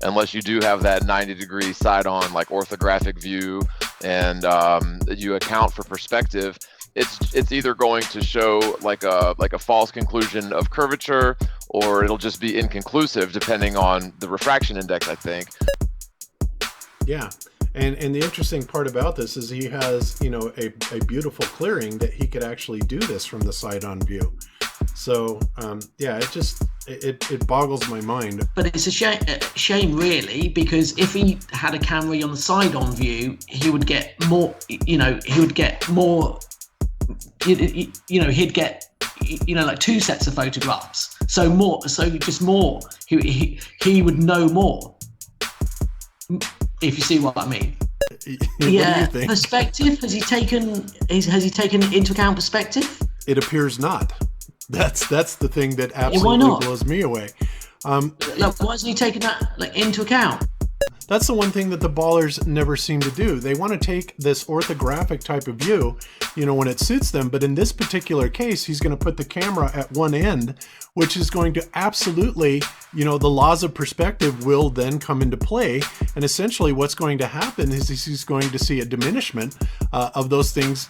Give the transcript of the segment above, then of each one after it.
unless you do have that 90-degree side-on like orthographic view, and you account for perspective. It's either going to show like a false conclusion of curvature, or it'll just be inconclusive depending on the refraction index, I think. Yeah. And the interesting part about this is he has, a beautiful clearing that he could actually do this from the side-on view. So, it boggles my mind. But it's a shame really, because if he had a camera on the side-on view, he would get more, he'd get like 2 sets of photographs. He would know more. If you see what I mean. Yeah. Perspective. Has he taken into account perspective? It appears not. That's the thing that absolutely blows me away. Why hasn't he taken that into account? That's the one thing that the ballers never seem to do. They want to take this orthographic type of view, when it suits them. But in this particular case, he's going to put the camera at one end, which is going to absolutely, the laws of perspective will then come into play. And essentially what's going to happen is he's going to see a diminishment of those things,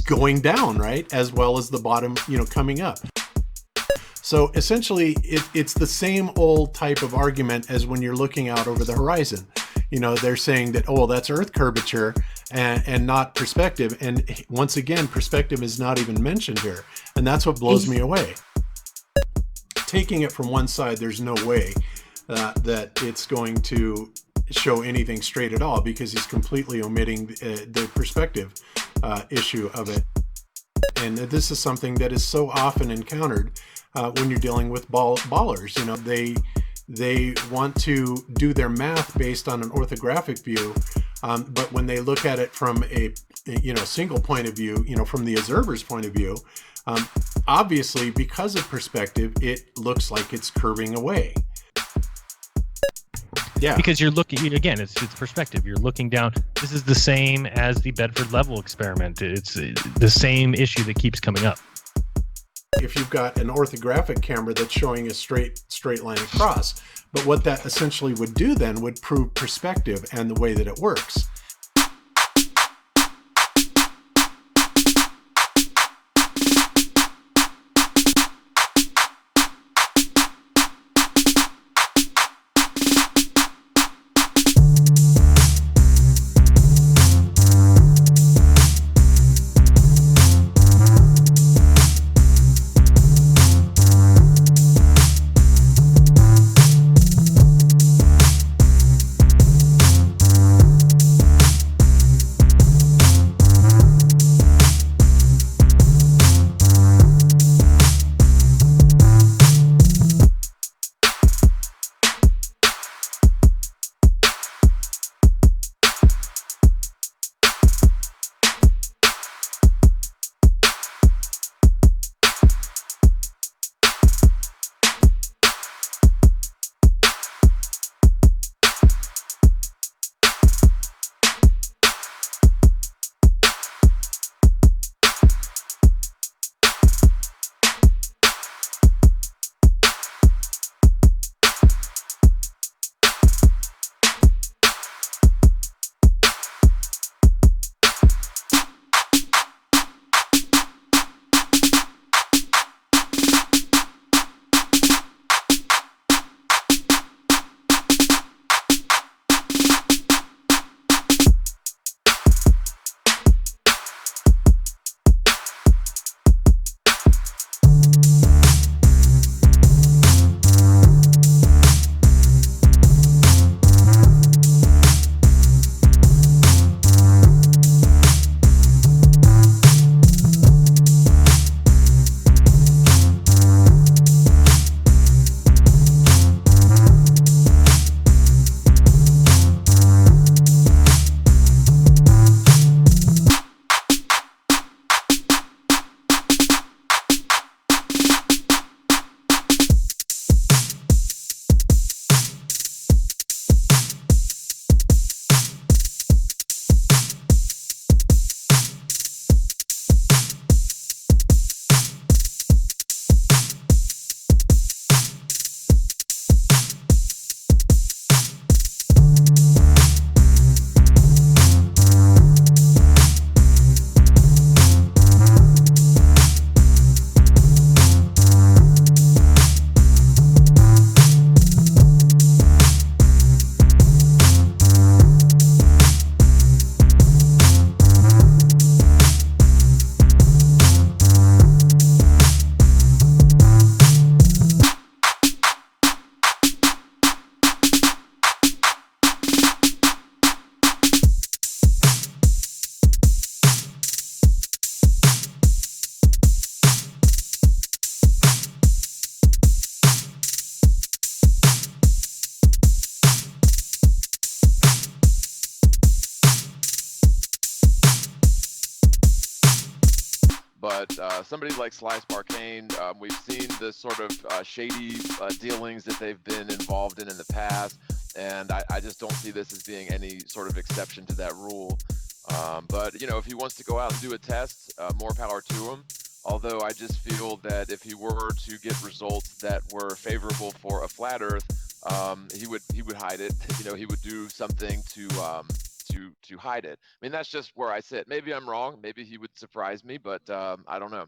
going down, right? As well as the bottom, coming up. So essentially, it's the same old type of argument as when you're looking out over the horizon. They're saying that, that's Earth curvature and not perspective. And once again, perspective is not even mentioned here. And that's what blows me away. Taking it from one side, there's no way that it's going to show anything straight at all, because he's completely omitting the perspective issue of it. And this is something that is so often encountered when you're dealing with ballers. They want to do their math based on an orthographic view, but when they look at it from a single point of view, from the observer's point of view, obviously because of perspective, it looks like it's curving away. Yeah, because you're looking, again, it's perspective. You're looking down. This is the same as the Bedford level experiment. It's the same issue that keeps coming up. If you've got an orthographic camera that's showing a straight line across, but what that essentially would do then would prove perspective and the way that it works. but somebody like Sly Sparkane, we've seen the sort of shady dealings that they've been involved in the past, and I just don't see this as being any sort of exception to that rule. But, you know, if he wants to go out and do a test, more power to him. Although I just feel that if he were to get results that were favorable for a flat Earth, he would hide it. You know, he would do something to hide it. I mean, that's just where I sit. Maybe I'm wrong. Maybe he would surprise me, but I don't know.